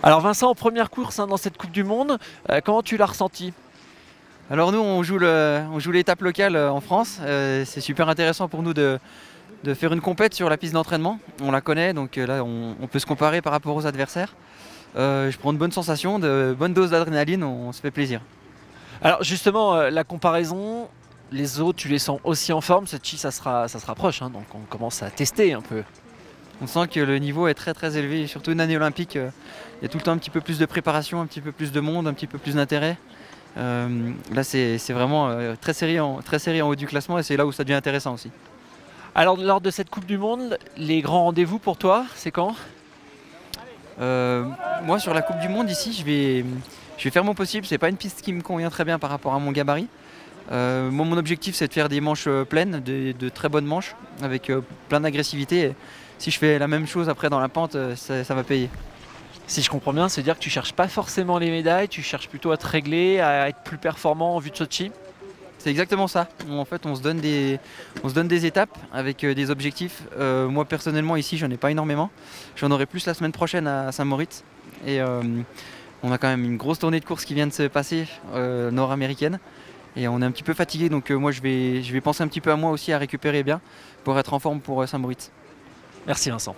Alors Vincent, en première course dans cette Coupe du Monde, comment tu l'as ressenti? Alors nous, on joue l'étape locale en France. C'est super intéressant pour nous de faire une compète sur la piste d'entraînement. On la connaît, donc là, on peut se comparer par rapport aux adversaires. Je prends de bonnes sensations, de bonnes doses d'adrénaline, on se fait plaisir. Alors justement, la comparaison, les autres, tu les sens aussi en forme, Sochi ça se rapproche, hein, donc on commence à tester un peu. On sent que le niveau est très très élevé, surtout une année olympique. Il y a tout le temps un petit peu plus de préparation, un petit peu plus de monde, un petit peu plus d'intérêt. Là, c'est vraiment très serré en haut du classement et c'est là où ça devient intéressant aussi. Alors lors de cette Coupe du Monde, les grands rendez-vous pour toi, c'est quand? Euh, Moi, sur la Coupe du Monde ici, je vais faire mon possible. C'est pas une piste qui me convient très bien par rapport à mon gabarit. Moi, mon objectif, c'est de faire des manches pleines, de très bonnes manches, avec plein d'agressivité. Et si je fais la même chose après dans la pente, ça va payer. Si je comprends bien, c'est-à-dire que tu cherches pas forcément les médailles, tu cherches plutôt à te régler, à être plus performant en vue de Sochi. C'est exactement ça. En fait, on se donne des étapes avec des objectifs. Moi, personnellement, ici, j'en ai pas énormément. J'en aurai plus la semaine prochaine à Saint-Moritz. Et on a quand même une grosse tournée de courses qui vient de se passer nord-américaine. Et on est un petit peu fatigué, donc moi, je vais penser un petit peu à moi aussi à récupérer bien pour être en forme pour Saint-Moritz. Merci Vincent.